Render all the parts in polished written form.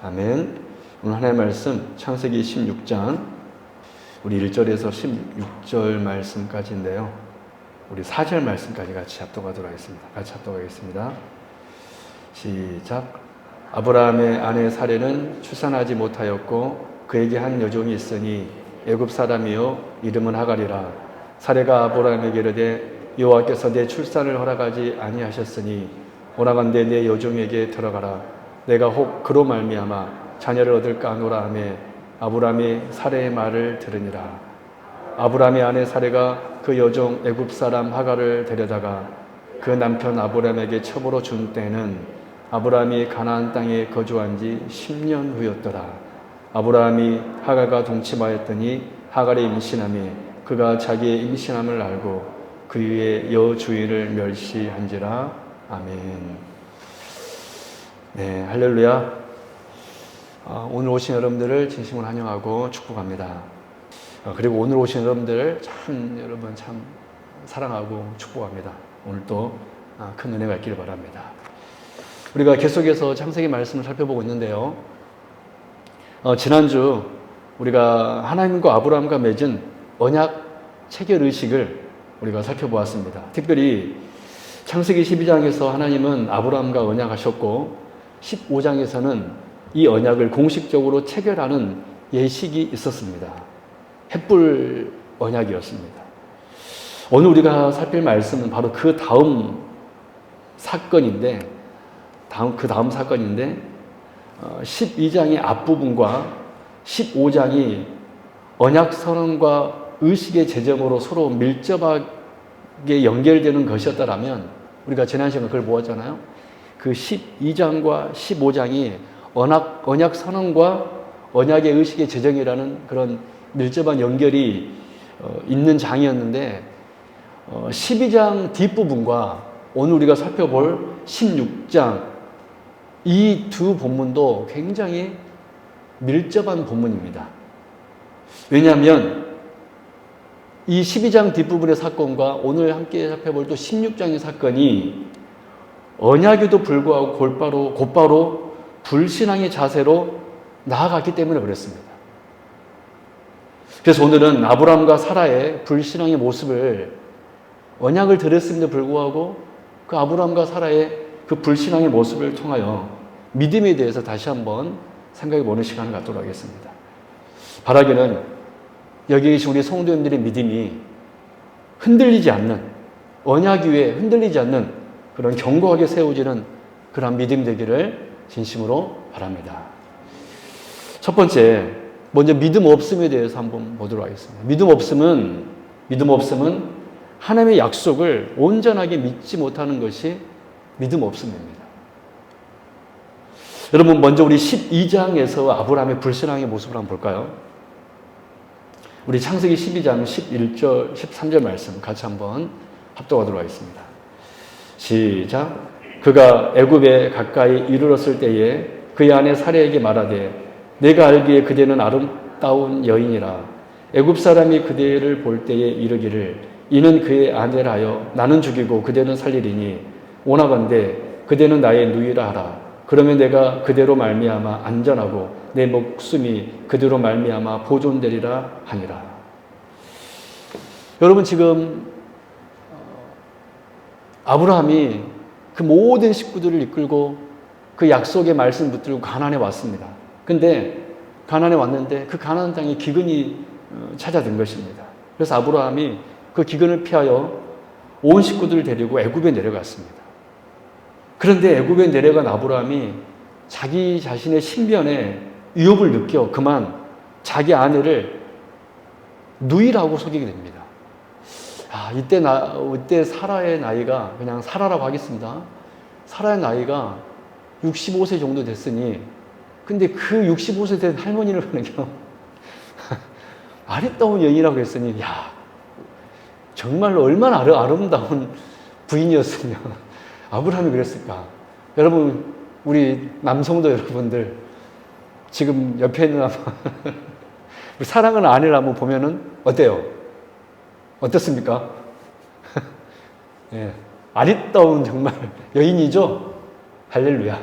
아멘. 오늘 하나님의 말씀 창세기 16장 우리 1절에서 16절 말씀까지인데요. 우리 4절 말씀까지 같이 합독하도록 하겠습니다. 같이 합독하겠습니다. 시작. 아브라함의 아내 사레는 출산하지 못하였고 그에게 한 여종이 있으니 애굽 사람이요 이름은 하갈이라. 사레가 아브라함에게 이르되 여호와께서 내 출산을 허락하지 아니하셨으니 오라간대 내 여종에게 들어가라. 내가 혹 그로 말미암아 자녀를 얻을까 하노라 하매 아브라함이 사레의 말을 들으니라. 아브라함의 아내 사레가 그 여종 애굽 사람 하갈을 데려다가 그 남편 아브라함에게 첩으로 준 때는 아브라함이 가나안 땅에 거주한 지 10년 후였더라. 아브라함이 하갈과 동침하였더니 하갈이 임신하며 그가 자기의 임신함을 알고 그 위에 여주인을 멸시한지라. 아멘. 네, 할렐루야. 오늘 오신 여러분들을 진심으로 환영하고 축복합니다. 그리고 오늘 오신 여러분들을 여러분 참 사랑하고 축복합니다. 오늘도 큰 은혜가 있기를 바랍니다. 우리가 계속해서 창세기 말씀을 살펴보고 있는데요. 지난주 우리가 하나님과 아브라함과 맺은 언약 체결 의식을 우리가 살펴보았습니다. 특별히 창세기 12장에서 하나님은 아브라함과 언약하셨고 15장에서는 이 언약을 공식적으로 체결하는 예식이 있었습니다. 햇불 언약이었습니다. 오늘 우리가 살필 말씀은 바로 그 다음 사건인데 12장의 앞부분과 15장이 언약 선언과 의식의 재정으로 서로 밀접하게 연결되는 것이었다면 우리가 지난 시간에 그걸 보았잖아요. 그 12장과 15장이 언약 선언과 언약의 의식의 재정이라는 그런 밀접한 연결이 있는 장이었는데 12장 뒷부분과 오늘 우리가 살펴볼 16장 이 두 본문도 굉장히 밀접한 본문입니다. 왜냐하면 이 12장 뒷부분의 사건과 오늘 함께 살펴볼 또 16장의 사건이 언약에도 불구하고 곧바로 불신앙의 자세로 나아갔기 때문에 그랬습니다. 그래서 오늘은 아브라함과 사라의 불신앙의 모습을 언약을 들었음에도 불구하고 그 아브라함과 사라의 그 불신앙의 모습을 통하여 믿음에 대해서 다시 한번 생각해보는 시간을 갖도록 하겠습니다. 바라기는 여기 계신 우리 성도님들의 믿음이 흔들리지 않는, 언약 위에 흔들리지 않는 그런 견고하게 세워지는 그런 믿음 되기를 진심으로 바랍니다. 첫 번째, 먼저 믿음 없음에 대해서 한번 보도록 하겠습니다. 믿음 없음은 하나님의 약속을 온전하게 믿지 못하는 것이 믿음 없음입니다. 여러분, 먼저 우리 12장에서 아브라함의 불신앙의 모습을 한번 볼까요? 우리 창세기 12장 11절, 13절 말씀 같이 한번 합독하도록 하겠습니다. 시작. 그가 애굽에 가까이 이르렀을 때에 그의 아내 사레에게 말하되 내가 알기에 그대는 아름다운 여인이라. 애굽 사람이 그대를 볼 때에 이르기를 이는 그의 아내라 하여 나는 죽이고 그대는 살리리니 오나건대 그대는 나의 누이라 하라. 그러면 내가 그대로 말미암아 안전하고 내 목숨이 그대로 말미암아 보존되리라 하니라. 여러분, 지금 아브라함이 그 모든 식구들을 이끌고 그 약속의 말씀 붙들고 가나안에 왔습니다. 근데 가나안에 왔는데 그 가나안 땅에 기근이 찾아든 것입니다. 그래서 아브라함이 그 기근을 피하여 온 식구들을 데리고 애굽에 내려갔습니다. 그런데 애굽에 내려간 아브라함이 자기 자신의 신변에 위협을 느껴 그만 자기 아내를 누이라고 속이게 됩니다. 이때 사라의 나이가, 그냥 사라라고 하겠습니다. 사라의 나이가 65세 정도 됐으니, 근데 그 65세 된 할머니를 보니까 아름다운 여인이라고 했으니, 정말로 얼마나 아름다운 부인이었으며 아브라함이 그랬을까? 여러분, 우리 남성도 여러분들 지금 옆에 있는 우리 사랑하는 아내를 한번 보면은 어때요? 어떻습니까? 예, 아리따운 정말 여인이죠? 할렐루야.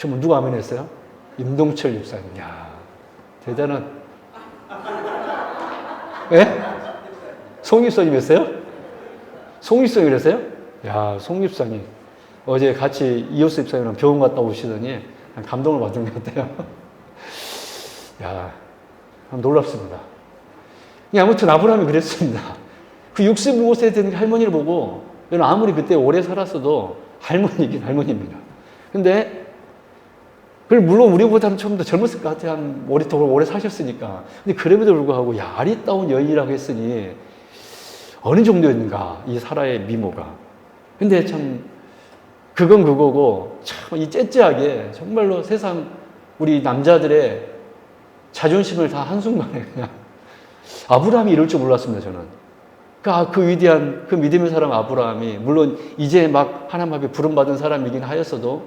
정말 누가 아멘했어요? 임동철 집사님. 야, 대단한. 예? 송 집사님 했어요? 송 집사님 그랬어요? 야, 송 집사님. 어제 같이 이호수 집사님이랑 병원 갔다 오시더니 감동을 받은 것 같아요. 야, 놀랍습니다. 아무튼 아브라함이 그랬습니다. 그 65세 된 할머니를 보고, 저는 아무리 그때 오래 살았어도 할머니긴 할머니입니다. 근데, 물론 우리보다는 좀 더 젊었을 것 같아요. 더 오래 사셨으니까. 근데 그럼에도 불구하고, 야, 아리따운 여인이라고 했으니, 어느 정도였는가, 이 사라의 미모가. 근데 참, 그건 그거고, 참, 이 째째하게, 정말로 세상, 우리 남자들의 자존심을 다 한순간에 그냥, 아브라함이 이럴 줄 몰랐습니다, 저는. 그 위대한, 그 믿음의 사람 아브라함이, 물론 이제 막 하나님 앞에 부름받은 사람이긴 하였어도,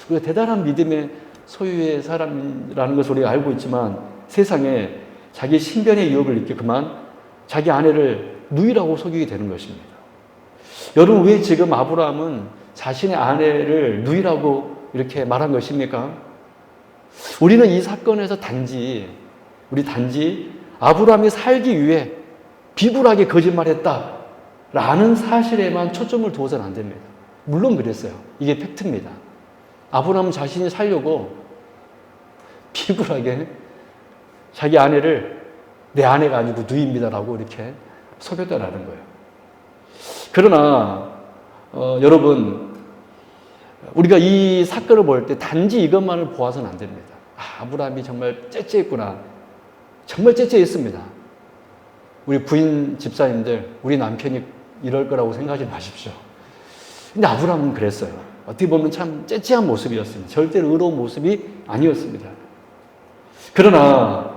우리가 대단한 믿음의 소유의 사람이라는 것을 우리가 알고 있지만, 세상에 자기 신변의 유혹을 느끼고만 자기 아내를 누이라고 속이게 되는 것입니다. 여러분, 왜 지금 아브라함은 자신의 아내를 누이라고 이렇게 말한 것입니까? 우리는 이 사건에서 단지 아브라함이 살기 위해 비굴하게 거짓말했다라는 사실에만 초점을 두어서는 안 됩니다. 물론 그랬어요. 이게 팩트입니다. 아브라함은 자신이 살려고 비굴하게 자기 아내를 내 아내가 아니고 누이입니다라고 이렇게 속였다라는 거예요. 그러나 여러분, 우리가 이 사건을 볼 때 단지 이것만을 보아서는 안 됩니다. 아브라함이 정말 째째했구나. 정말 째째했습니다. 우리 부인 집사님들, 우리 남편이 이럴 거라고 생각하지 마십시오. 근데 아브라함은 그랬어요. 어떻게 보면 참 째째한 모습이었습니다. 절대로 의로운 모습이 아니었습니다. 그러나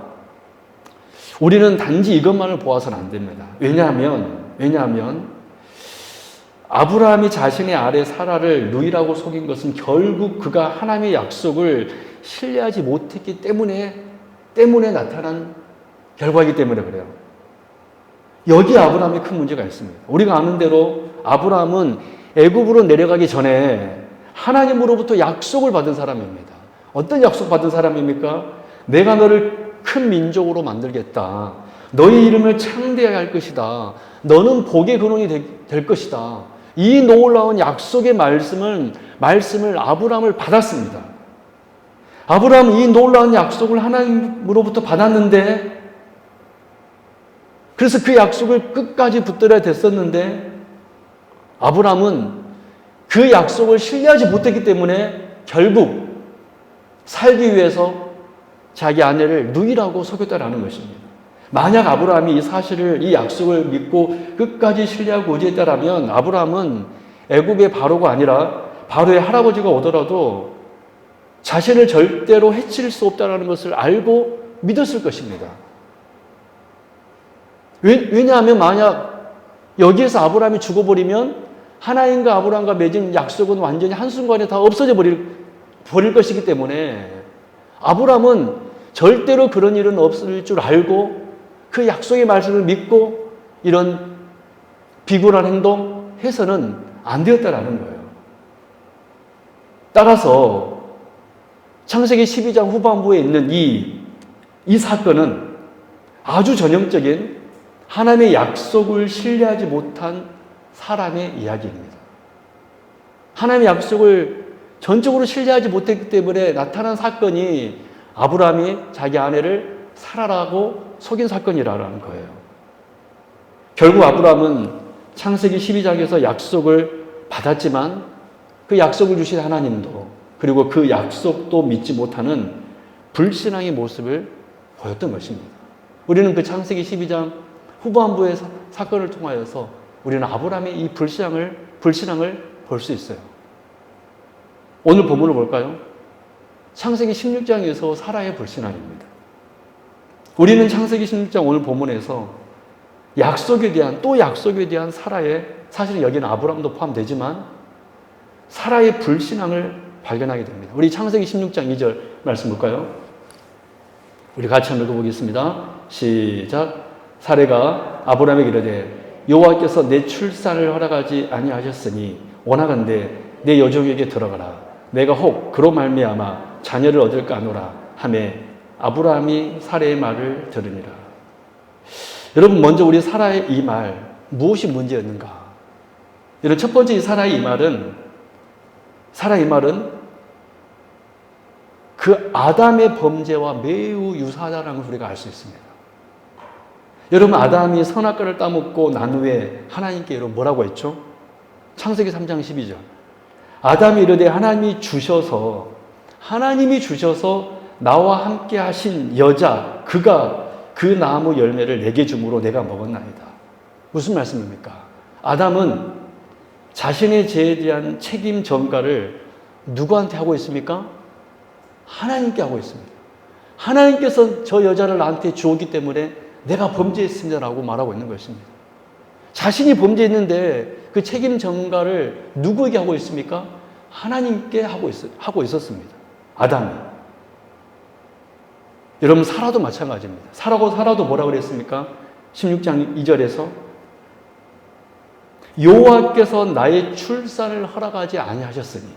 우리는 단지 이것만을 보아서는 안 됩니다. 왜냐하면 아브라함이 자신의 아내 사라를 누이라고 속인 것은 결국 그가 하나님의 약속을 신뢰하지 못했기 때문에 나타난 결과이기 때문에 그래요. 여기 아브라함에 큰 문제가 있습니다. 우리가 아는 대로 아브라함은 애굽으로 내려가기 전에 하나님으로부터 약속을 받은 사람입니다. 어떤 약속 받은 사람입니까? 내가 너를 큰 민족으로 만들겠다. 너의 이름을 창대하게 할 것이다. 너는 복의 근원이 될 것이다. 이 놀라운 약속의 말씀을 아브라함을 받았습니다. 아브라함은 이 놀라운 약속을 하나님으로부터 받았는데, 그래서 그 약속을 끝까지 붙들어야 됐었는데, 아브라함은 그 약속을 신뢰하지 못했기 때문에 결국 살기 위해서 자기 아내를 누이라고 속였다라는 것입니다. 만약 아브라함이 이 약속을 믿고 끝까지 신뢰하고 의지했다라면 아브라함은 애굽의 바로가 아니라 바로의 할아버지가 오더라도 자신을 절대로 해칠 수 없다는 것을 알고 믿었을 것입니다. 왜냐하면 만약 여기에서 아브라함이 죽어버리면 하나님과 아브라함과 맺은 약속은 완전히 한순간에 다 없어져 버릴 것이기 때문에 아브라함은 절대로 그런 일은 없을 줄 알고 그 약속의 말씀을 믿고 이런 비굴한 행동 해서는 안 되었다라는 거예요. 따라서 창세기 12장 후반부에 있는 이 사건은 아주 전형적인 하나님의 약속을 신뢰하지 못한 사람의 이야기입니다. 하나님의 약속을 전적으로 신뢰하지 못했기 때문에 나타난 사건이 아브라함이 자기 아내를 사라라고 속인 사건이라는 거예요. 결국 아브라함은 창세기 12장에서 약속을 받았지만 그 약속을 주신 하나님도 그리고 그 약속도 믿지 못하는 불신앙의 모습을 보였던 것입니다. 우리는 그 창세기 12장 후반부의 사건을 통하여서 우리는 아브라함의 이 불신앙을 볼 수 있어요. 오늘 본문을 볼까요? 창세기 16장에서 사라의 불신앙입니다. 우리는 창세기 16장 오늘 본문에서 약속에 대한 사라의, 사실 여기는 아브라함도 포함되지만 사라의 불신앙을 발견하게 됩니다. 우리 창세기 16장 2절 말씀 볼까요? 우리 같이 한번 읽어보겠습니다. 시작. 사라가 아브라함에게 이르되 여호와께서 내 출산을 허락하지 아니하셨으니 원하건대 내 여종에게 들어가라. 내가 혹 그로 말미암아 자녀를 얻을까 하노라 하매 아브라함이 사라의 말을 들으니라. 여러분, 먼저 우리 사라의 이 말, 무엇이 문제였는가? 여러분, 첫 번째 사라의 이 말은 그 아담의 범죄와 매우 유사하다는 걸 우리가 알 수 있습니다. 여러분, 아담이 선악과를 따먹고 난 후에 하나님께 여러분 뭐라고 했죠? 창세기 3장 12절. 아담이 이르되 하나님이 주셔서 나와 함께 하신 여자 그가 그 나무 열매를 내게 주므로 내가 먹었나이다. 무슨 말씀입니까? 아담은 자신의 죄에 대한 책임 전가를 누구한테 하고 있습니까? 하나님께 하고 있습니다. 하나님께서 저 여자를 나한테 주었기 때문에 내가 범죄했습니다라고 말하고 있는 것입니다. 자신이 범죄했는데 그 책임 전가를 누구에게 하고 있습니까? 하나님께 하고 있었습니다. 아담이. 여러분, 사라도 마찬가지입니다. 사라도 뭐라고 그랬습니까? 16장 2절에서 여호와께서 나의 출산을 허락하지 아니하셨으니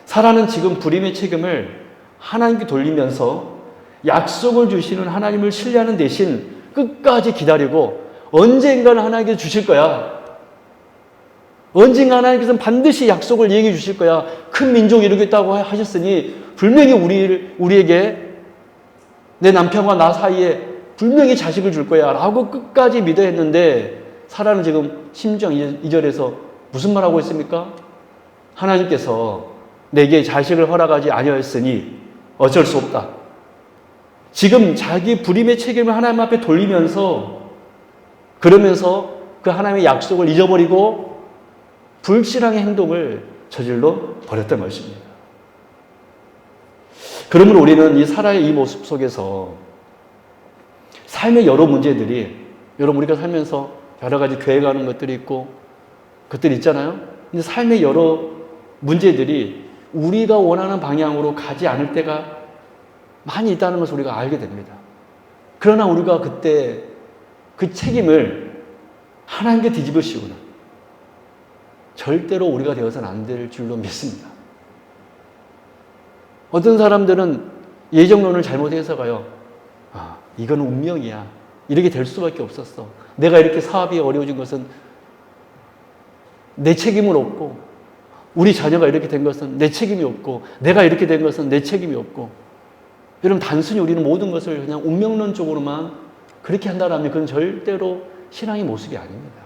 사라는 지금 불임의 책임을 하나님께 돌리면서 약속을 주시는 하나님을 신뢰하는 대신 끝까지 기다리고 언젠가는 하나님께서 주실 거야. 언젠가 하나님께서는 반드시 약속을 얘기해 주실 거야. 큰 민족을 이루겠다고 하셨으니 분명히 우리에게 내 남편과 나 사이에 분명히 자식을 줄 거야 라고 끝까지 믿어야 했는데 사라는 지금 16장 2절에서 무슨 말하고 있습니까? 하나님께서 내게 자식을 허락하지 아니하였으니 어쩔 수 없다. 지금 자기 불임의 책임을 하나님 앞에 돌리면서 그러면서 그 하나님의 약속을 잊어버리고 불신앙의 행동을 저질러 버렸던 것입니다. 그러므로 우리는 이 사라의 이 모습 속에서 삶의 여러 문제들이, 여러분 우리가 살면서 여러 가지 계획하는 것들이 있고 것들이 있잖아요. 근데 삶의 여러 문제들이 우리가 원하는 방향으로 가지 않을 때가 많이 있다는 것을 우리가 알게 됩니다. 그러나 우리가 그때 그 책임을 하나님께 뒤집어 씌우는 절대로 우리가 되어서는 안 될 줄로 믿습니다. 어떤 사람들은 예정론을 잘못 해석하여 이건 운명이야. 이렇게 될 수밖에 없었어. 내가 이렇게 사업이 어려워진 것은 내 책임은 없고 우리 자녀가 이렇게 된 것은 내 책임이 없고 내가 이렇게 된 것은 내 책임이 없고 여러분 단순히 우리는 모든 것을 그냥 운명론적으로만 그렇게 한다면 그건 절대로 신앙의 모습이 아닙니다.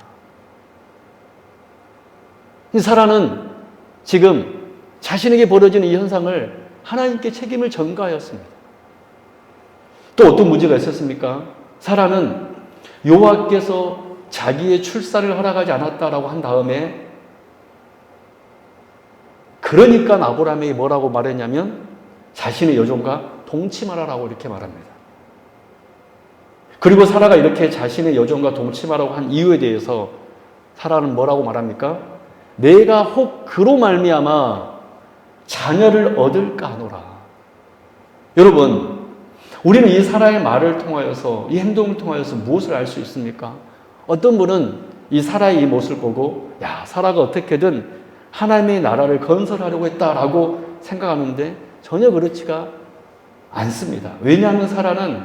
이 사라는 지금 자신에게 벌어지는 이 현상을 하나님께 책임을 전가하였습니다. 또 어떤 문제가 있었습니까? 사라는 여호와께서 자기의 출산을 허락하지 않았다라고 한 다음에 그러니까 아브라함이 뭐라고 말했냐면 자신의 여종과 동침하라라고 이렇게 말합니다. 그리고 사라가 이렇게 자신의 여종과 동침하라고 한 이유에 대해서 사라는 뭐라고 말합니까? 내가 혹 그로 말미암아 자녀를 얻을까 하노라. 여러분, 우리는 이 사라의 말을 통하여서 이 행동을 통하여서 무엇을 알 수 있습니까? 어떤 분은 이 사라의 이 모습을 보고 사라가 어떻게든 하나님의 나라를 건설하려고 했다라고 생각하는데 전혀 그렇지가 않습니다. 왜냐하면 사라는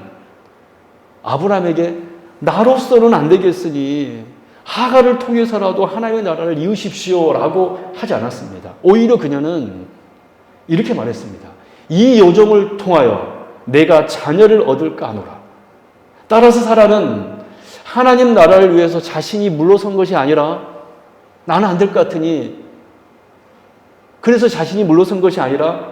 아브라함에게 나로서는 안 되겠으니 하갈을 통해서라도 하나님의 나라를 이으십시오라고 하지 않았습니다. 오히려 그녀는 이렇게 말했습니다. 이 여종을 통하여 내가 자녀를 얻을까 하노라. 따라서 사라는 하나님 나라를 위해서 자신이 물러선 것이 아니라 나는 안 될 것 같으니 그래서 자신이 물러선 것이 아니라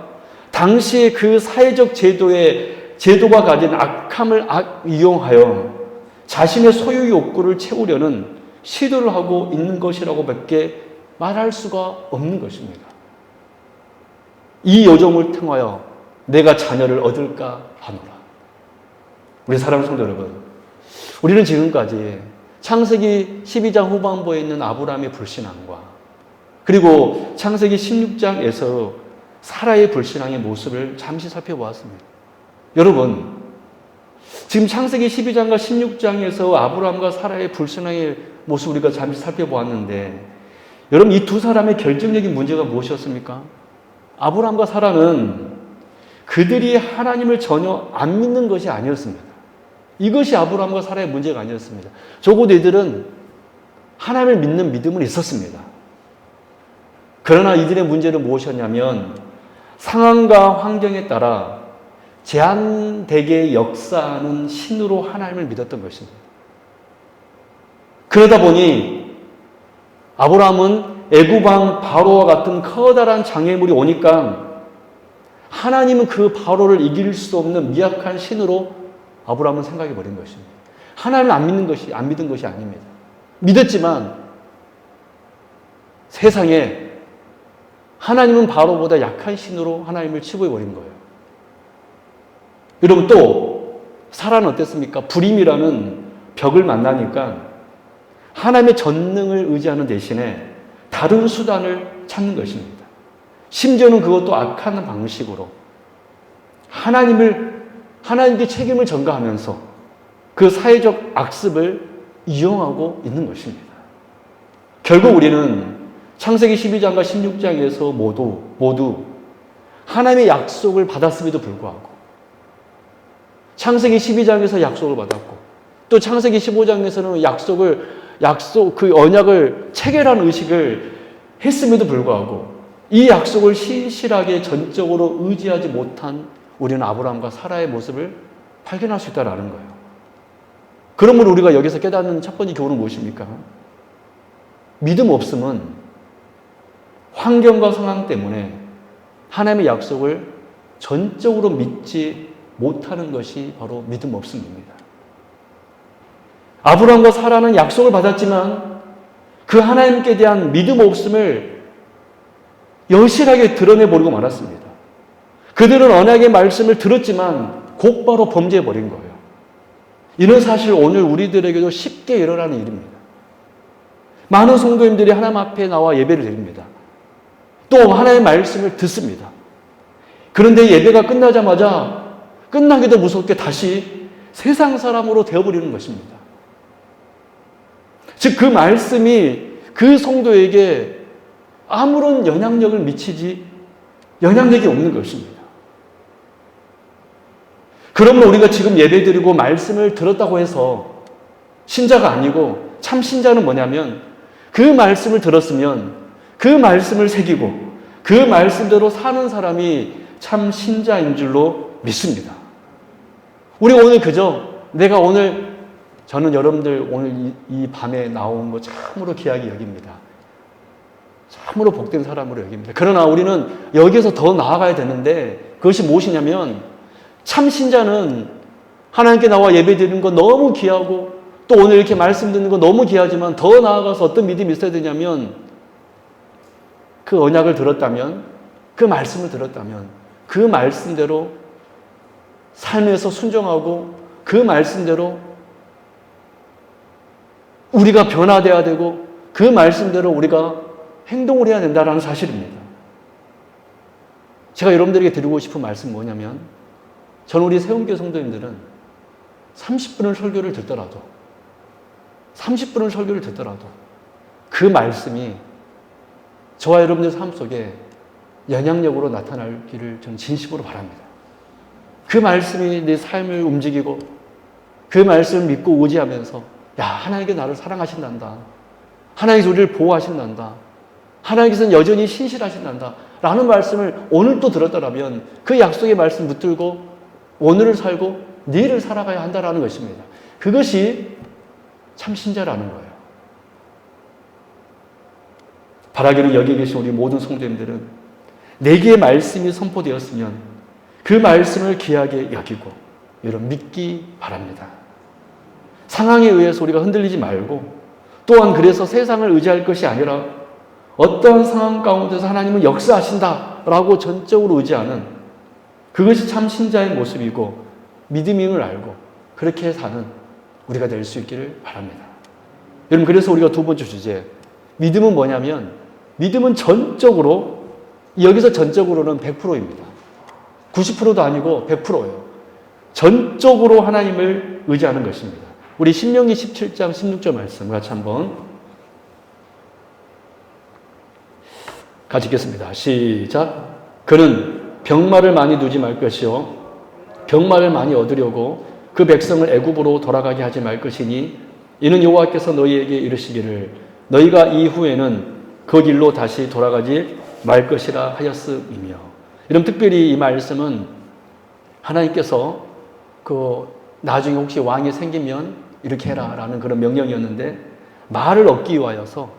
당시의 그 사회적 제도가 가진 악함을 이용하여 자신의 소유 욕구를 채우려는 시도를 하고 있는 것이라고 밖에 말할 수가 없는 것입니다. 이 여종을 통하여 내가 자녀를 얻을까 하노라. 우리 사랑하는 성도 여러분, 우리는 지금까지 창세기 12장 후반부에 있는 아브라함의 불신앙과 그리고 창세기 16장에서 사라의 불신앙의 모습을 잠시 살펴보았습니다. 여러분, 지금 창세기 12장과 16장에서 아브라함과 사라의 불신앙의 모습을 우리가 잠시 살펴보았는데 여러분, 이 두 사람의 결정적인 문제가 무엇이었습니까? 아브라함과 사라는 그들이 하나님을 전혀 안 믿는 것이 아니었습니다. 이것이 아브라함과 사라의 문제가 아니었습니다. 적어도 이들은 하나님을 믿는 믿음은 있었습니다. 그러나 이들의 문제는 무엇이었냐면 상황과 환경에 따라 제한되게 역사하는 신으로 하나님을 믿었던 것입니다. 그러다 보니 아브라함은 애굽 왕 바로와 같은 커다란 장애물이 오니까 하나님은 그 바로를 이길 수 없는 미약한 신으로 아브라함은 생각해 버린 것입니다. 하나님을 안 믿은 것이 아닙니다. 믿었지만 세상에 하나님은 바로보다 약한 신으로 하나님을 치부해 버린 거예요. 여러분, 또 사라는 어땠습니까? 불임이라는 벽을 만나니까 하나님의 전능을 의지하는 대신에 다른 수단을 찾는 것입니다. 심지어는 그것도 악한 방식으로 하나님께 책임을 전가하면서 그 사회적 악습을 이용하고 있는 것입니다. 결국 우리는 창세기 12장과 16장에서 모두 하나님의 약속을 받았음에도 불구하고 창세기 12장에서 약속을 받았고 또 창세기 15장에서는 그 언약을 체결한 의식을 했음에도 불구하고 이 약속을 신실하게 전적으로 의지하지 못한 우리는 아브라함과 사라의 모습을 발견할 수 있다는 거예요. 그러므로 우리가 여기서 깨닫는 첫 번째 교훈은 무엇입니까? 믿음 없음은 환경과 상황 때문에 하나님의 약속을 전적으로 믿지 못하는 것이 바로 믿음 없음입니다. 아브라함과 사라는 약속을 받았지만 그 하나님께 대한 믿음 없음을 여실하게 드러내버리고 말았습니다. 그들은 언약의 말씀을 들었지만 곧바로 범죄해버린 거예요. 이런 사실 오늘 우리들에게도 쉽게 일어나는 일입니다. 많은 성도님들이 하나님 앞에 나와 예배를 드립니다. 또 하나님의 말씀을 듣습니다. 그런데 예배가 끝나자마자 끝나기도 무섭게 다시 세상 사람으로 되어버리는 것입니다. 즉 그 말씀이 그 성도에게 아무런 영향력이 없는 것입니다. 그러므로 우리가 지금 예배드리고 말씀을 들었다고 해서 신자가 아니고 참 신자는 뭐냐면 그 말씀을 들었으면 그 말씀을 새기고 그 말씀대로 사는 사람이 참 신자인 줄로 믿습니다. 우리가 오늘 저는 여러분들 오늘 이 밤에 나온 거 참으로 귀하게 여깁니다. 참으로 복된 사람으로 여깁니다. 그러나 우리는 여기서 더 나아가야 되는데 그것이 무엇이냐면 참 신자는 하나님께 나와 예배드리는 거 너무 귀하고 또 오늘 이렇게 말씀 듣는 거 너무 귀하지만 더 나아가서 어떤 믿음이 있어야 되냐면 그 언약을 들었다면 그 말씀을 들었다면 그 말씀대로 삶에서 순종하고 그 말씀대로 우리가 변화되어야 되고 그 말씀대로 우리가 행동을 해야 된다는 사실입니다. 제가 여러분들에게 드리고 싶은 말씀은 뭐냐면 저는 우리 세운교회 성도님들은 30분을 설교를 듣더라도 그 말씀이 저와 여러분들 삶 속에 영향력으로 나타나기를 저는 진심으로 바랍니다. 그 말씀이 내 삶을 움직이고 그 말씀을 믿고 의지하면서 하나님께 나를 사랑하신단다. 하나님께서 우리를 보호하신단다. 하나님께서는 여전히 신실하신단다. 라는 말씀을 오늘 또 들었더라면 그 약속의 말씀 붙들고 오늘을 살고 내일을 살아가야 한다는 것입니다. 그것이 참 신자라는 거예요. 바라기를 여기 계신 우리 모든 성도님들은 내게 말씀이 선포되었으면 그 말씀을 귀하게 여기고 여러분 믿기 바랍니다. 상황에 의해서 우리가 흔들리지 말고 또한 그래서 세상을 의지할 것이 아니라 어떠한 상황 가운데서 하나님은 역사하신다라고 전적으로 의지하는 그것이 참 신자의 모습이고 믿음임을 알고 그렇게 사는 우리가 될 수 있기를 바랍니다. 여러분 그래서 우리가 두 번째 주제 믿음은 뭐냐면 믿음은 전적으로 여기서 전적으로는 100%입니다. 90%도 아니고 100%예요. 전적으로 하나님을 의지하는 것입니다. 우리 신명기 17장 16절 말씀 같이 한번 같이 읽겠습니다. 시작. 그는 병마를 많이 두지 말 것이요 병마를 많이 얻으려고 그 백성을 애굽으로 돌아가게 하지 말 것이니 이는 여호와께서 너희에게 이르시기를 너희가 이후에는 그 길로 다시 돌아가지 말 것이라 하였음이며. 이런 특별히 이 말씀은 하나님께서 나중에 혹시 왕이 생기면 이렇게 해라라는 그런 명령이었는데 말을 얻기 위하여서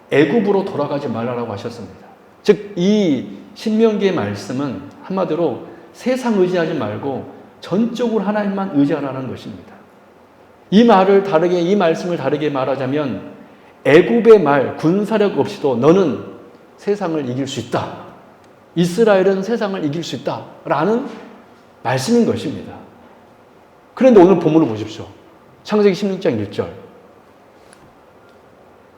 애굽으로 돌아가지 말라라고 하셨습니다. 즉 이 신명기의 말씀은 한마디로 세상 의지하지 말고 전적으로 하나님만 의지하라는 것입니다. 이 말씀을 다르게 말하자면 애굽의 말, 군사력 없이도 너는 세상을 이길 수 있다. 이스라엘은 세상을 이길 수 있다. 라는 말씀인 것입니다. 그런데 오늘 본문을 보십시오. 창세기 16장 1절.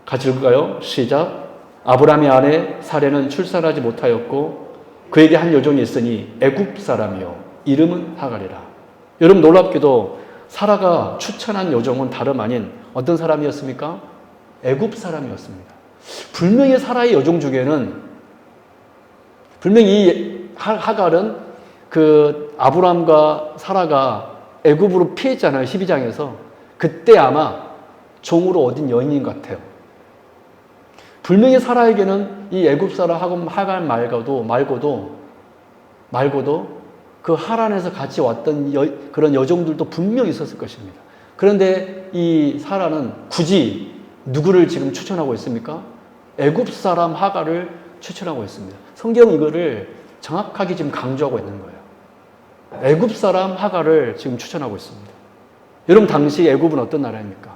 같이 읽을까요? 시작. 아브라함의 아내 사레는 출산하지 못하였고 그에게 한 여종이 있으니 애굽 사람이요 이름은 하갈이라. 여러분 놀랍게도 사라가 추천한 여종은 다름 아닌 어떤 사람이었습니까? 애굽 사람이었습니다. 분명히 사라의 여종 중에는 분명히 하갈은 아브라함과 사라가 애굽으로 피했잖아요. 12장에서. 그때 아마 종으로 얻은 여인인 것 같아요. 분명히 사라에게는 이 애굽 사라 하갈 말고도 그 하란에서 같이 왔던 그런 여종들도 분명히 있었을 것입니다. 그런데 이 사라는 굳이 누구를 지금 추천하고 있습니까? 애굽 사람 하갈을 추천하고 있습니다. 성경은 이거를 정확하게 지금 강조하고 있는 거예요. 애굽 사람 하갈을 지금 추천하고 있습니다. 여러분 당시 애굽은 어떤 나라입니까?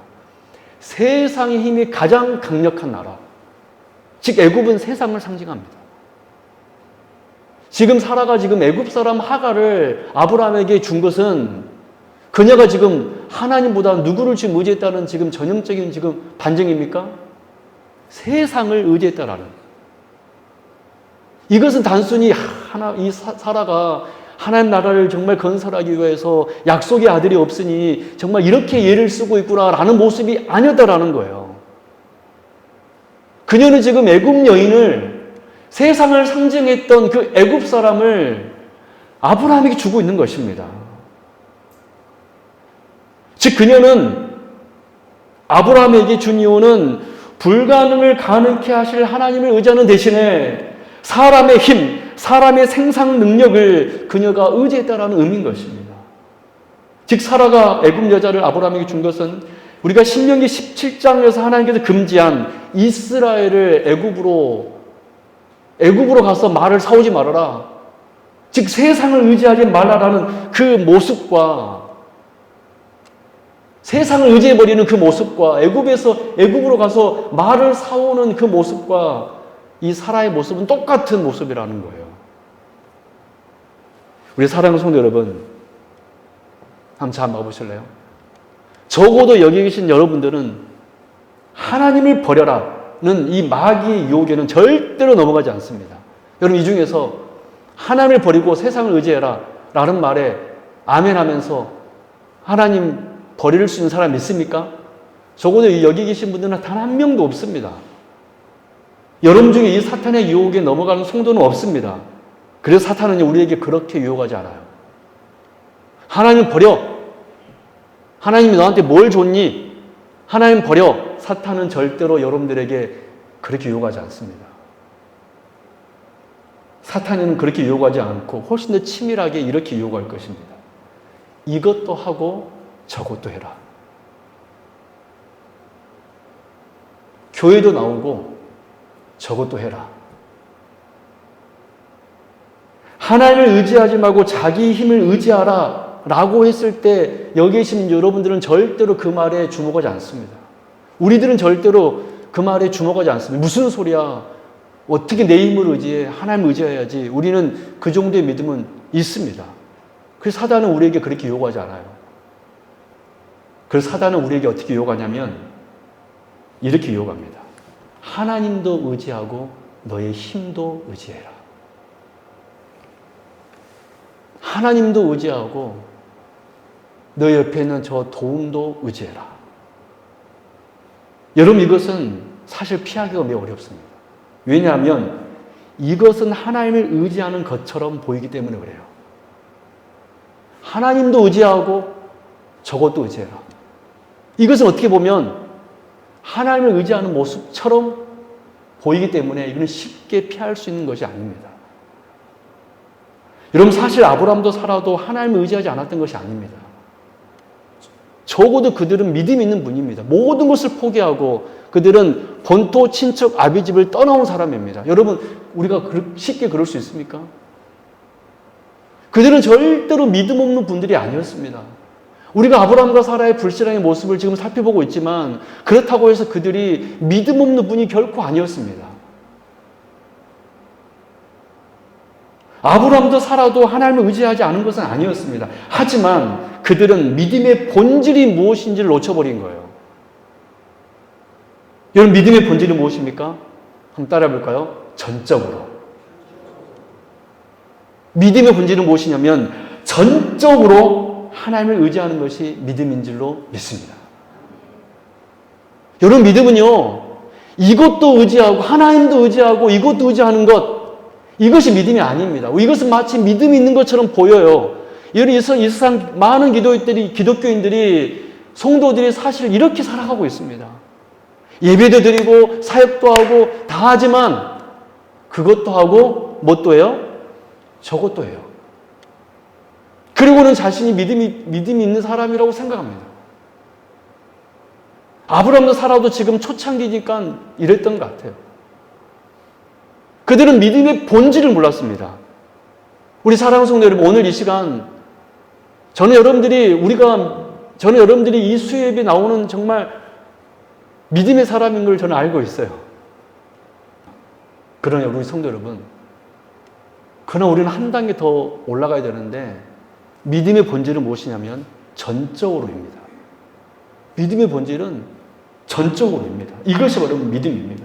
세상의 힘이 가장 강력한 나라. 즉 애굽은 세상을 상징합니다. 지금 사라가 지금 애굽 사람 하갈을 아브라함에게 준 것은 그녀가 지금 하나님보다 누구를 지금 의지했다는 지금 전형적인 지금 반증입니까? 세상을 의지했다라는. 이것은 단순히 사라가 하나님 나라를 정말 건설하기 위해서 약속의 아들이 없으니 정말 이렇게 예를 쓰고 있구나라는 모습이 아니었다라는 거예요. 그녀는 지금 애굽 여인을 세상을 상징했던 그 애굽 사람을 아브라함에게 주고 있는 것입니다. 즉 그녀는 아브라함에게 준 이유는 불가능을 가능케 하실 하나님을 의지하는 대신에 사람의 힘, 사람의 생산 능력을 그녀가 의지했다라는 의미인 것입니다. 즉 사라가 애굽 여자를 아브라함에게 준 것은 우리가 신명기 17장에서 하나님께서 금지한 이스라엘을 애굽으로 가서 말을 사오지 말아라. 즉 세상을 의지하지 말라라는 그 모습과 세상을 의지해버리는 그 모습과 애굽으로 가서 말을 사오는 그 모습과 이 사라의 모습은 똑같은 모습이라는 거예요. 우리 사랑하는 성도 여러분, 한번 잘 봐보실래요? 적어도 여기 계신 여러분들은 하나님을 버려라는 이 마귀의 유혹에는 절대로 넘어가지 않습니다. 여러분 이 중에서 하나님을 버리고 세상을 의지해라 라는 말에 아멘 하면서 하나님 버릴 수 있는 사람 있습니까? 적어도 여기 계신 분들은 단 한 명도 없습니다. 여러분 중에 이 사탄의 유혹에 넘어가는 성도는 없습니다. 그래서 사탄은 우리에게 그렇게 유혹하지 않아요. 하나님 버려. 하나님이 너한테 뭘 줬니? 하나님 버려. 사탄은 절대로 여러분들에게 그렇게 유혹하지 않습니다. 사탄은 그렇게 유혹하지 않고 훨씬 더 치밀하게 이렇게 유혹할 것입니다. 이것도 하고 저것도 해라. 교회도 나오고 저것도 해라. 하나님을 의지하지 말고 자기 힘을 의지하라 라고 했을 때 여기 계신 여러분들은 절대로 그 말에 주목하지 않습니다. 우리들은 절대로 그 말에 주목하지 않습니다. 무슨 소리야? 어떻게 내 힘을 의지해? 하나님을 의지해야지. 우리는 그 정도의 믿음은 있습니다. 그래서 사단은 우리에게 그렇게 유혹하지 않아요. 그래서 사단은 우리에게 어떻게 유혹하냐면 이렇게 유혹합니다. 하나님도 의지하고 너의 힘도 의지해라. 하나님도 의지하고 너 옆에 있는 저 도움도 의지해라. 여러분 이것은 사실 피하기가 매우 어렵습니다. 왜냐하면 이것은 하나님을 의지하는 것처럼 보이기 때문에 그래요. 하나님도 의지하고 저것도 의지해라. 이것은 어떻게 보면 하나님을 의지하는 모습처럼 보이기 때문에 이거는 쉽게 피할 수 있는 것이 아닙니다. 여러분, 사실 아브라함도 사라도 하나님을 의지하지 않았던 것이 아닙니다. 적어도 그들은 믿음 있는 분입니다. 모든 것을 포기하고 그들은 본토 친척 아비집을 떠나온 사람입니다. 여러분, 우리가 쉽게 그럴 수 있습니까? 그들은 절대로 믿음 없는 분들이 아니었습니다. 우리가 아브라함과 사라의 불신앙의 모습을 지금 살펴보고 있지만 그렇다고 해서 그들이 믿음 없는 분이 결코 아니었습니다. 아브라함도 사라도 하나님을 의지하지 않은 것은 아니었습니다. 하지만 그들은 믿음의 본질이 무엇인지를 놓쳐버린 거예요. 여러분, 믿음의 본질이 무엇입니까? 한번 따라해 볼까요? 전적으로. 믿음의 본질은 무엇이냐면 전적으로 하나님을 의지하는 것이 믿음인 줄로 믿습니다. 여러분, 믿음은요, 이것도 의지하고 하나님도 의지하고 이것도 의지하는 것, 이것이 믿음이 아닙니다. 이것은 마치 믿음이 있는 것처럼 보여요. 이 세상 많은 기독교인들이, 성도들이 사실 이렇게 살아가고 있습니다. 예배도 드리고 사역도 하고 다 하지만 그것도 하고 뭣도 해요? 저것도 해요. 그리고는 자신이 믿음이 있는 사람이라고 생각합니다. 아브라함도 사라도 지금 초창기니까 이랬던 것 같아요. 그들은 믿음의 본질을 몰랐습니다. 우리 사랑하는 성도 여러분, 오늘 이 시간 저는 여러분들이 이 수요예배 나오는 정말 믿음의 사람인 걸 저는 알고 있어요. 그러나 우리 성도 여러분, 그러나 우리는 한 단계 더 올라가야 되는데 믿음의 본질은 무엇이냐면 전적으로입니다. 믿음의 본질은 전적으로입니다. 이것이 바로 믿음입니다.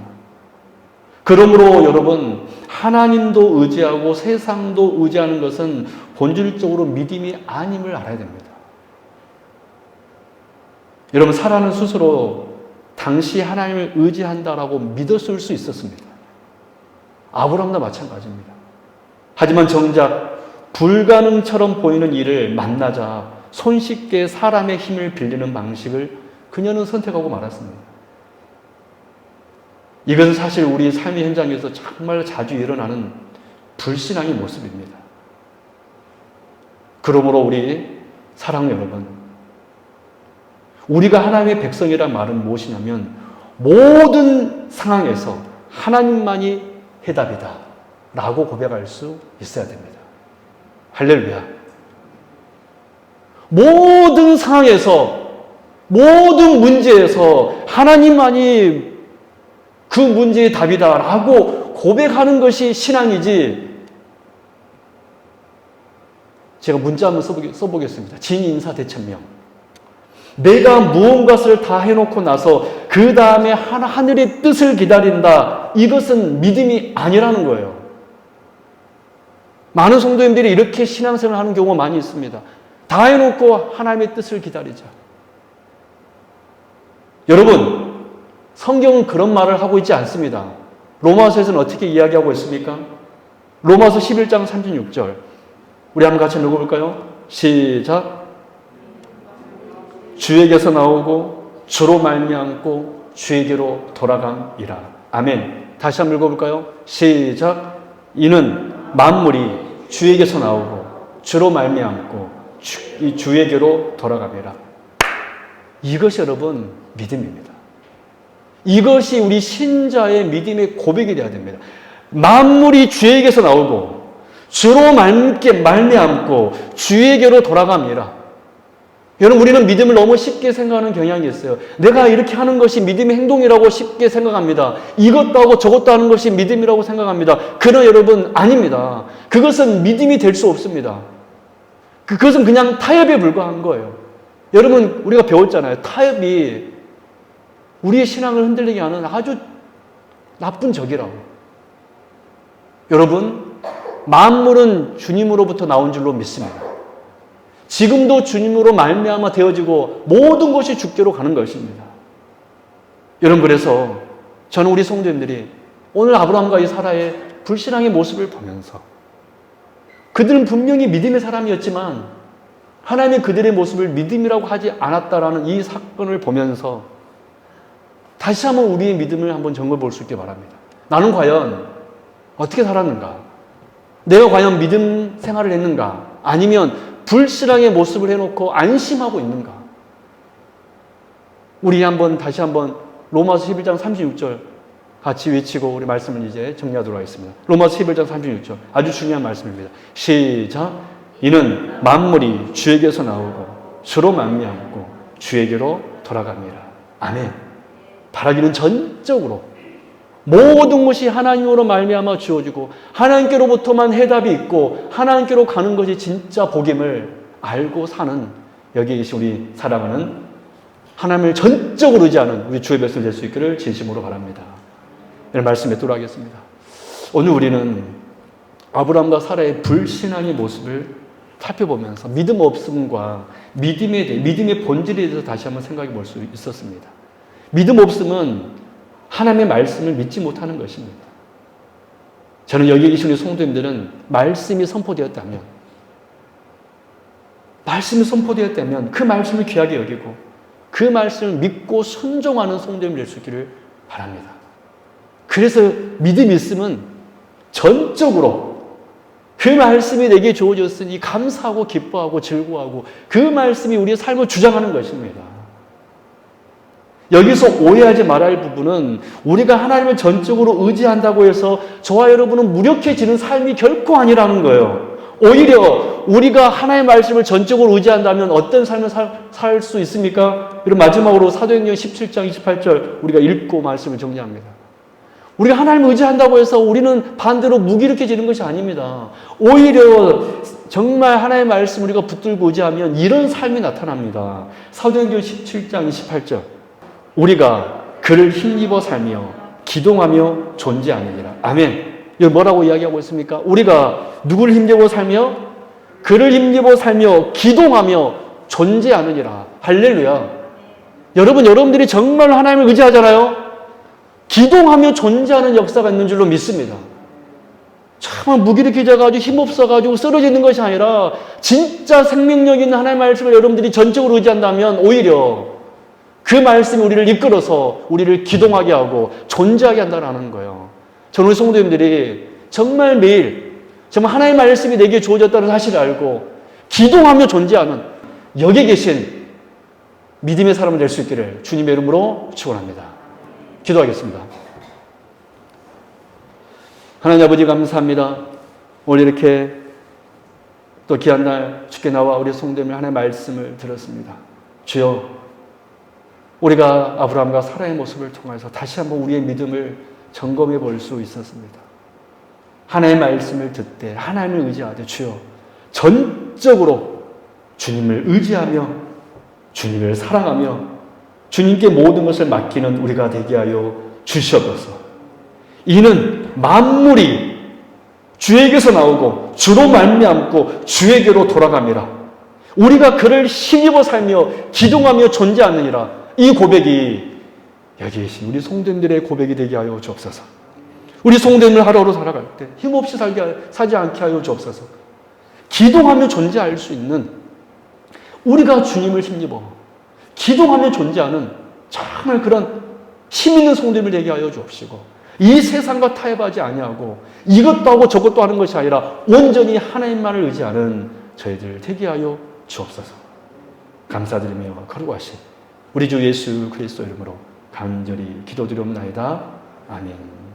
그러므로 여러분, 하나님도 의지하고 세상도 의지하는 것은 본질적으로 믿음이 아님을 알아야 됩니다. 여러분, 사라는 스스로 당시 하나님을 의지한다라고 믿었을 수 있었습니다. 아브라함도 마찬가지입니다. 하지만 정작 불가능처럼 보이는 일을 만나자 손쉽게 사람의 힘을 빌리는 방식을 그녀는 선택하고 말았습니다. 이것은 사실 우리 삶의 현장에서 정말 자주 일어나는 불신앙의 모습입니다. 그러므로 우리 사랑하는 여러분, 우리가 하나님의 백성이란 말은 무엇이냐면 모든 상황에서 하나님만이 해답이다 라고 고백할 수 있어야 됩니다. 할렐루야. 모든 상황에서, 모든 문제에서 하나님만이 그 문제의 답이다 라고 고백하는 것이 신앙이지. 제가 문자 한번 써보겠습니다. 진인사대천명. 내가 무언가를 다 해놓고 나서 그 다음에 하늘의 뜻을 기다린다. 이것은 믿음이 아니라는 거예요. 많은 성도님들이 이렇게 신앙생활을 하는 경우가 많이 있습니다. 다 해놓고 하나님의 뜻을 기다리자. 여러분, 성경은 그런 말을 하고 있지 않습니다. 로마서에서는 어떻게 이야기하고 있습니까? 로마서 11장 36절. 우리 한번 같이 읽어볼까요? 시작. 주에게서 나오고 주로 말미암고 주에게로 돌아감이라. 아멘. 다시 한번 읽어볼까요? 시작. 이는 만물이 주에게서 나오고 주로 말미암고 주에게로 돌아감이라. 이것이 여러분 믿음입니다. 이것이 우리 신자의 믿음의 고백이 되어야 됩니다. 만물이 주에게서 나오고 주로 말미암고 주에게로 돌아감이라. 여러분, 우리는 믿음을 너무 쉽게 생각하는 경향이 있어요. 내가 이렇게 하는 것이 믿음의 행동이라고 쉽게 생각합니다. 이것도 하고 저것도 하는 것이 믿음이라고 생각합니다. 그러나 여러분, 아닙니다. 그것은 믿음이 될 수 없습니다. 그것은 그냥 타협에 불과한 거예요. 여러분, 우리가 배웠잖아요. 타협이 우리의 신앙을 흔들리게 하는 아주 나쁜 적이라고. 여러분, 만물은 주님으로부터 나온 줄로 믿습니다. 지금도 주님으로 말미암아 되어지고 모든 것이 주께로 가는 것입니다. 여러분, 그래서 저는 우리 성도님들이 오늘 아브라함과 이 사라의 불신앙의 모습을 보면서 그들은 분명히 믿음의 사람이었지만 하나님이 그들의 모습을 믿음이라고 하지 않았다라는 이 사건을 보면서 다시 한번 우리의 믿음을 한번 점검해 볼 수 있게 바랍니다. 나는 과연 어떻게 살았는가? 내가 과연 믿음 생활을 했는가? 아니면 불신앙의 모습을 해놓고 안심하고 있는가? 우리 다시 한번 로마서 11장 36절 같이 외치고 우리 말씀을 이제 정리하도록 하겠습니다. 로마서 11장 36절 아주 중요한 말씀입니다. 시작. 이는 만물이 주에게서 나오고 주로 말미암고 주에게로 돌아갑니다. 아멘. 바라기는 전적으로 모든 것이 하나님으로 말미암아 주어지고 하나님께로부터만 해답이 있고 하나님께로 가는 것이 진짜 복임을 알고 사는 여기에 계신 우리 사랑하는 하나님을 전적으로 의지하는 우리 주의 백성 될 수 있기를 진심으로 바랍니다. 이런 말씀 맺도록 하겠습니다. 오늘 우리는 아브라함과 사라의 불신앙의 모습을 살펴보면서 믿음 없음과 믿음의 본질에 대해서 다시 한번 생각해 볼 수 있었습니다. 믿음 없음은 하나님의 말씀을 믿지 못하는 것입니다. 저는 여기 계신 우리 성도님들은 말씀이 선포되었다면 그 말씀을 귀하게 여기고 그 말씀을 믿고 순종하는 성도님이 될 수 있기를 바랍니다. 그래서 믿음이 있으면 전적으로 그 말씀이 내게 주어졌으니 감사하고 기뻐하고 즐거워하고 그 말씀이 우리의 삶을 주장하는 것입니다. 여기서 오해하지 말아야 할 부분은 우리가 하나님을 전적으로 의지한다고 해서 저와 여러분은 무력해지는 삶이 결코 아니라는 거예요. 오히려 우리가 하나님의 말씀을 전적으로 의지한다면 어떤 삶을 살 수 있습니까? 그리고 마지막으로 사도행전 17장 28절 우리가 읽고 말씀을 정리합니다. 우리가 하나님을 의지한다고 해서 우리는 반대로 무기력해지는 것이 아닙니다. 오히려 정말 하나님의 말씀 우리가 붙들고 의지하면 이런 삶이 나타납니다. 사도행전 17장 28절 우리가 그를 힘입어 살며 기동하며 존재하느니라. 아멘. 여기 뭐라고 이야기하고 있습니까? 우리가 누구를 힘입어 살며 그를 힘입어 살며 기동하며 존재하느니라. 할렐루야. 여러분들이 정말 하나님을 의지하잖아요. 기동하며 존재하는 역사가 있는 줄로 믿습니다. 정말 무기력해져가지고 힘없어가지고 쓰러지는 것이 아니라 진짜 생명력 있는 하나님의 말씀을 여러분들이 전적으로 의지한다면 오히려 그 말씀이 우리를 이끌어서 우리를 기동하게 하고 존재하게 한다는 거예요. 저는 우리 성도님들이 정말 매일 정말 하나님의 말씀이 내게 주어졌다는 사실을 알고 기동하며 존재하는 여기 계신 믿음의 사람이 될 수 있기를 주님의 이름으로 축원합니다. 기도하겠습니다. 하나님 아버지 감사합니다. 오늘 이렇게 또 귀한 날 주께 나와 우리 성도님의 하나님의 말씀을 들었습니다. 주여 우리가 아브라함과 사라의 모습을 통해서 다시 한번 우리의 믿음을 점검해 볼 수 있었습니다. 하나님의 말씀을 듣되 하나님을 의지하되 주여 전적으로 주님을 의지하며 주님을 사랑하며 주님께 모든 것을 맡기는 우리가 되게 하여 주시옵소서. 이는 만물이 주에게서 나오고 주로 말미암고 주에게로 돌아갑니다. 우리가 그를 힘입어 살며 기동하며 존재하느니라. 이 고백이 여기 계신 우리 성도님들의 고백이 되게 하여 주옵소서. 우리 성도님을 하루하루 살아갈 때 힘없이 살지 않게 하여 주옵소서. 기동하며 존재할 수 있는 우리가 주님을 힘입어 기동하며 존재하는 정말 그런 힘 있는 성도님을 되게 하여 주옵시고 이 세상과 타협하지 아니하고 이것도 하고 저것도 하는 것이 아니라 온전히 하나님만을 의지하는 저희들 되게 하여 주옵소서. 감사드리며 거룩하신 우리 주 예수 그리스도 이름으로 간절히 기도드리옵나이다. 아멘.